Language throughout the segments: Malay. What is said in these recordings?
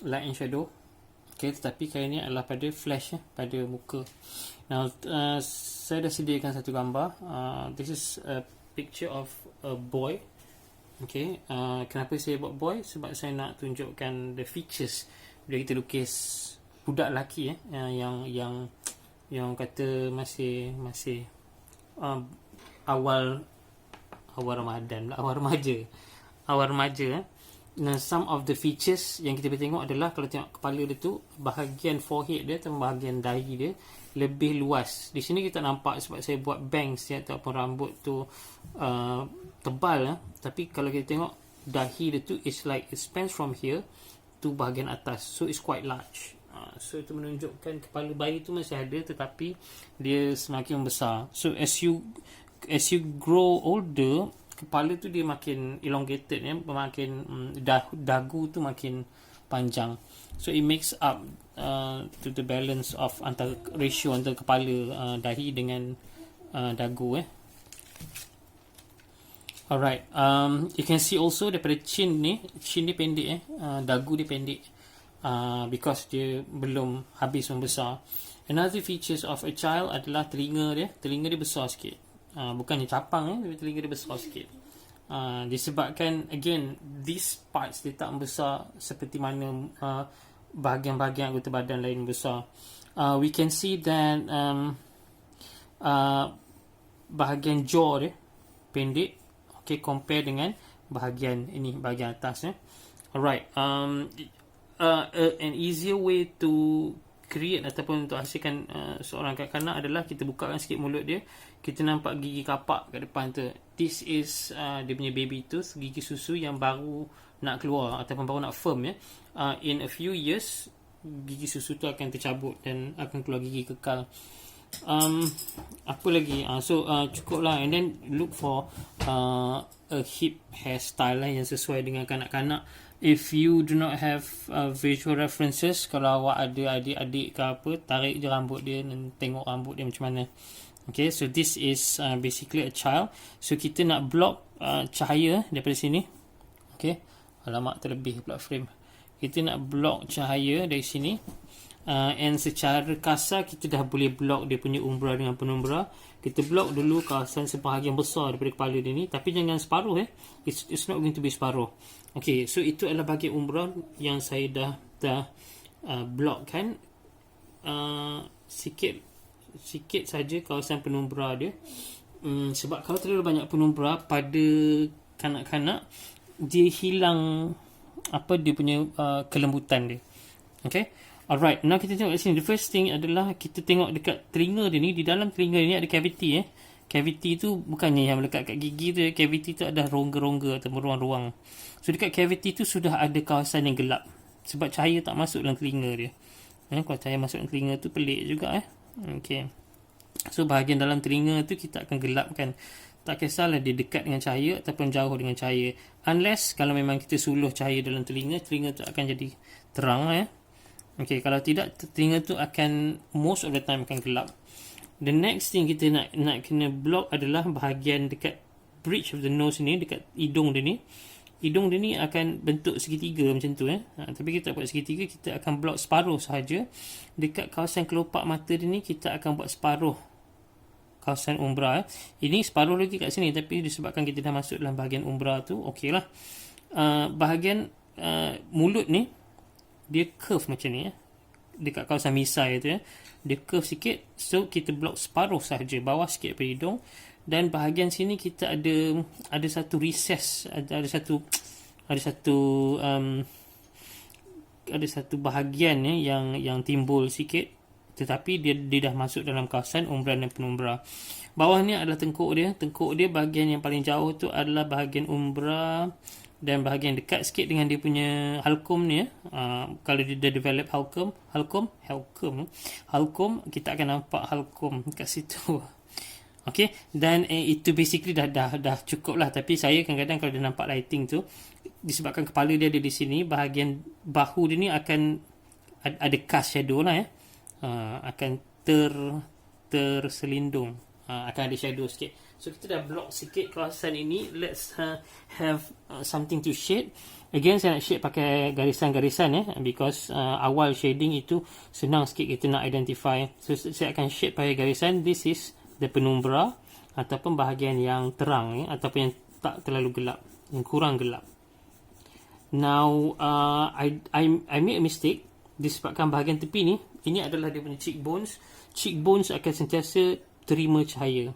light and shadow. Okay, tetapi kali ni adalah pada flash pada muka. Now saya dah sediakan satu gambar. This is a picture of a boy. Okay, kenapa saya buat boy? Sebab saya nak tunjukkan the features bila kita lukis budak lelaki yang kata masih awal Ramadan, awal remaja. Nah, some of the features yang kita boleh tengok adalah, kalau tengok kepala dia tu, bahagian forehead dia atau bahagian dahi dia lebih luas. Di sini kita nampak sebab saya buat bangs ataupun rambut tu tebal tapi kalau kita tengok dahi dia tu is like it spans from here to bahagian atas, so it's quite large. So itu menunjukkan kepala bayi tu masih ada tetapi dia semakin membesar. So as you grow older, kepala tu dia makin elongated makin dagu tu makin panjang. So it makes up to the balance of ratio antara kepala dahi dengan dagu. Alright, you can see also daripada chin dia pendek dagu dia pendek because dia belum habis membesar. Another features of a child adalah telinga dia besar sikit. Bukannya capang tapi telinga dia besar sikit. Disebabkan again these parts dia tak membesar seperti mana bahagian-bahagian anggota badan lain besar. We can see that bahagian jaw dia pendek, okay, compare dengan bahagian atas. Alright, an easier way to create ataupun untuk hasilkan seorang kanak-kanak adalah kita bukakan sikit mulut dia, kita nampak gigi kapak kat depan tu. This is dia punya baby tooth, gigi susu yang baru nak keluar ataupun baru nak firm. In a few years gigi susu tu akan tercabut dan akan keluar gigi kekal. Apa lagi? Cukup lah. And then look for a hip hairstyle yang sesuai dengan kanak-kanak. If you do not have visual references, kalau awak ada adik-adik ke apa, tarik je rambut dia dan tengok rambut dia macam mana. Okay, so this is basically a child. So kita nak block cahaya daripada sini. Okay, alamak terlebih pula frame. Kita nak block cahaya dari sini. And secara kasar kita dah boleh block dia punya umbra dengan penumbra. Kita block dulu kawasan sebahagian besar daripada kepala dia ni, tapi jangan separuh. It's not going to be separuh. Okay, so itu adalah bahagian umbra yang saya dah blockkan. Sikit saja kawasan penumbra dia. Sebab kalau terlalu banyak penumbra pada kanak-kanak, dia hilang dia punya kelembutan dia. Okay, alright, now kita tengok kat sini. The first thing adalah kita tengok dekat telinga dia ni. Di dalam telinga dia ni ada cavity. Cavity tu bukannya yang melekat kat gigi tu. Cavity tu ada rongga-rongga atau ruang-ruang. So dekat cavity tu sudah ada kawasan yang gelap sebab cahaya tak masuk dalam telinga dia. Kalau cahaya masuk dalam telinga tu pelik juga. Okay, so bahagian dalam telinga tu kita akan gelapkan. Tak kisahlah dia dekat dengan cahaya ataupun jauh dengan cahaya. Unless kalau memang kita suluh cahaya dalam telinga tu akan jadi terang. Okay, kalau tidak, telinga tu akan most of the time akan gelap. The next thing kita nak kena block adalah bahagian dekat bridge of the nose ni, dekat hidung dia ni. Hidung dia ni akan bentuk segitiga macam tu. Tapi kita buat segitiga, kita akan block separuh sahaja. Dekat kawasan kelopak mata dia ni, kita akan buat separuh kawasan umbra. Ini separuh lagi kat sini, tapi disebabkan kita dah masuk dalam bahagian umbra tu, okey lah. Bahagian mulut ni dia curve macam ni. Dekat kawasan misai tu dia curve sikit, so kita block separuh sahaja, bawah sikit daripada hidung. Dan bahagian sini kita ada satu recess, ada satu bahagian yang timbul sikit, tetapi dia dah masuk dalam kawasan umbra dan penumbra. Bawah ni adalah tengkuk dia. Tengkuk dia bahagian yang paling jauh tu adalah bahagian umbra, dan bahagian dekat sikit dengan dia punya halkum ni. Kalau dia dah develop halkum, kita akan nampak halkum kat situ. Okay, dan itu basically dah cukup lah. Tapi saya kadang-kadang kalau dia nampak lighting tu, disebabkan kepala dia ada di sini, bahagian bahu dia ni akan ada cast shadow lah. Akan terselindung, akan ada shadow sikit. So kita dah block sikit kawasan ini. Let's have something to shade. Again, saya nak shade pakai garisan-garisan because awal shading itu senang sikit kita nak identify. So saya akan shade pakai garisan. This is the penumbra ataupun bahagian yang terang ataupun yang tak terlalu gelap, yang kurang gelap. Now I made a mistake disebabkan bahagian tepi ni, ini adalah dia punya cheekbones. Cheekbones akan sentiasa terima cahaya.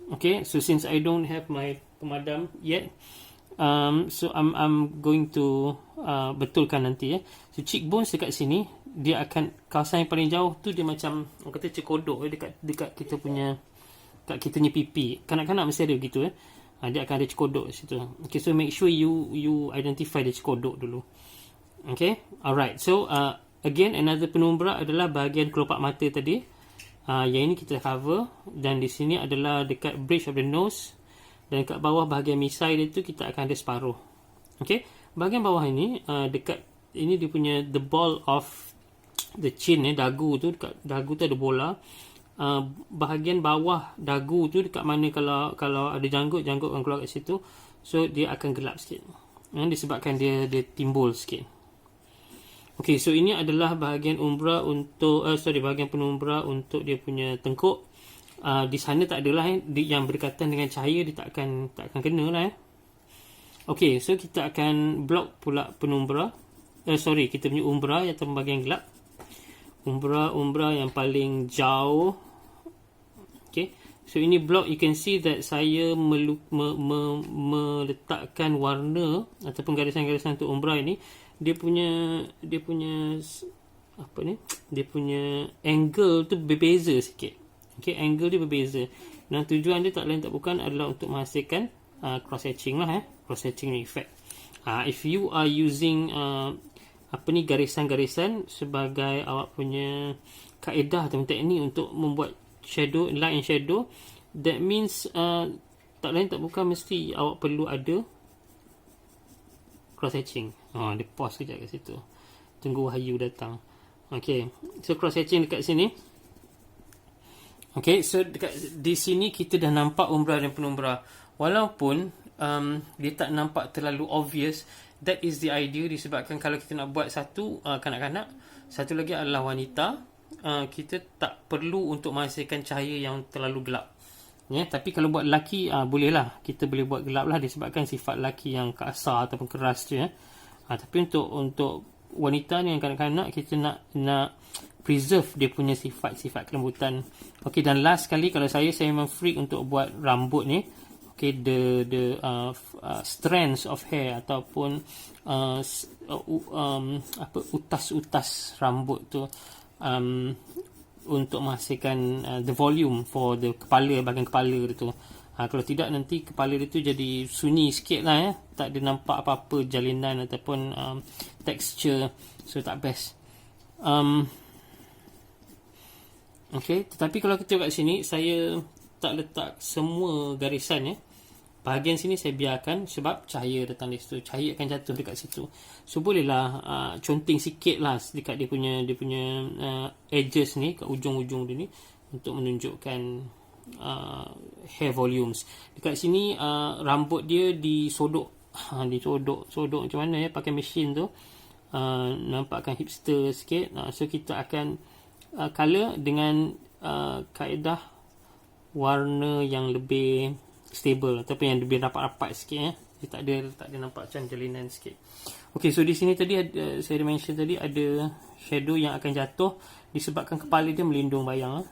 Okay, so since I don't have my pemadam yet, so I'm going to betulkan nanti. So cheekbones dekat sini, dia akan, kawasan yang paling jauh tu dia macam orang kata cekodok dekat kita punya, kat kita punya pipi. Kanak-kanak mesti ada begitu dia akan ada cekodok situ. Okay, so make sure you identify the cekodok dulu. Okay, alright. So again, another penumbra adalah bahagian kelopak mata tadi. Yang ini kita cover, dan di sini adalah dekat bridge of the nose, dan dekat bawah bahagian misai dia tu kita akan ada separuh. Okay, bahagian bawah ini dekat ini dia punya the ball of the chin dagu tu, dekat dagu tu ada bola. Bahagian bawah dagu tu dekat mana kalau ada janggut akan keluar kat situ, so dia akan gelap sikit disebabkan dia timbul sikit. Okay, so ini adalah bahagian umbra untuk bahagian penumbra untuk dia punya tengkuk. Di sana tak adalah yang berdekatan dengan cahaya, dia tak akan kena lah. Okay, so kita akan block pula penumbra. Kita punya umbra yang bahagian gelap. Umbra yang paling jauh. Okay, so ini block, you can see that saya meletakkan warna ataupun garisan-garisan untuk umbra ini. Dia punya angle tu berbeza sikit. Okay, angle dia berbeza. Dan tujuan dia tak lain tak bukan adalah untuk menghasilkan cross hatching lah, cross hatching effect. If you are using garisan-garisan sebagai awak punya kaedah atau teknik untuk membuat shadow, light and shadow, that means tak lain tak bukan mesti awak perlu ada cross hatching. Dia pause kejap kat situ, tunggu Wahyu datang. Okay, so cross hatching dekat sini. Okay, so di sini kita dah nampak umbra dan penumbra. Walaupun dia tak nampak terlalu obvious, that is the idea, disebabkan kalau kita nak buat satu kanak-kanak, satu lagi adalah wanita, kita tak perlu untuk menghasilkan cahaya yang terlalu gelap. Tapi kalau buat lelaki, bolehlah, kita boleh buat gelap lah, disebabkan sifat lelaki yang kasar ataupun keras je. Tapi untuk wanita ni, yang kanak-kanak, kita nak preserve dia punya sifat-sifat kelembutan. Okay, dan last sekali, kalau saya memang freak untuk buat rambut ni. Okay, the strands of hair ataupun utas-utas rambut tu, untuk menghasilkan the volume for the kepala, bahagian kepala dia tu. Kalau tidak, nanti kepala dia tu jadi sunyi sikit lah, tak ada nampak apa-apa jalinan ataupun texture, so tak best. Okay, tetapi kalau kita tengok kat sini, saya tak letak semua garisan bahagian sini saya biarkan, sebab cahaya datang di situ, cahaya akan jatuh dekat situ. So bolehlah conteng sikit lah dekat dia punya edges ni, kat ujung-ujung dia ni, untuk menunjukkan hair volumes. Dekat sini rambut dia disodok macam mana pakai mesin tu, nampakkan hipster sikit. So kita akan color dengan kaedah warna yang lebih stable ataupun yang lebih rapat-rapat sikit. Dia tak ada nampak macam jalinan sikit. Okay, so di sini tadi saya mention tadi ada shadow yang akan jatuh disebabkan kepala dia melindung bayang.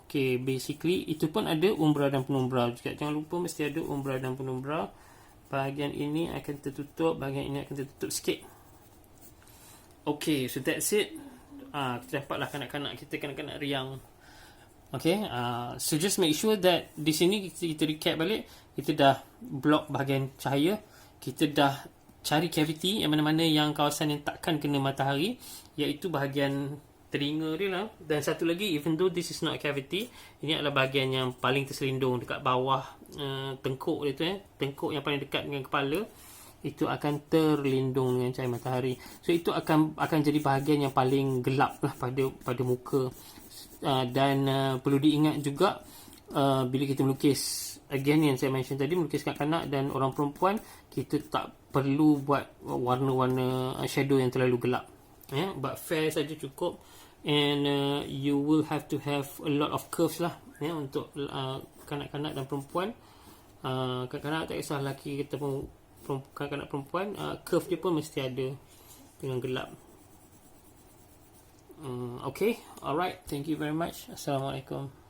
Okay, basically itu pun ada umbra dan penumbra juga. Jangan lupa mesti ada umbra dan penumbra. Bahagian ini akan tertutup, bahagian ini akan tertutup sikit. Okay, so that's it. Kita dapatlah kanak-kanak kita, kanak-kanak riang. Okay, so just make sure that di sini kita recap balik. Kita dah block bahagian cahaya, kita dah cari cavity yang mana-mana yang kawasan yang takkan kena matahari, iaitu bahagian telinga dia lah. Dan satu lagi, even though this is not a cavity, ini adalah bahagian yang paling terselindung dekat bawah tengkuk dia tu, tengkuk yang paling dekat dengan kepala, itu akan terlindung dengan cahaya matahari. So itu akan jadi bahagian yang paling gelap lah pada muka. Dan perlu diingat juga, bila kita melukis, again yang saya mention tadi, melukis kanak-kanak dan orang perempuan, kita tak perlu buat warna-warna shadow yang terlalu gelap, but fair saja cukup. And you will have to have a lot of curves lah, untuk kanak-kanak dan perempuan. Kanak-kanak tak kisah lelaki kita pun, kanak-kanak perempuan, curve dia pun mesti ada dengan gelap. Okay, alright, thank you very much. Assalamualaikum.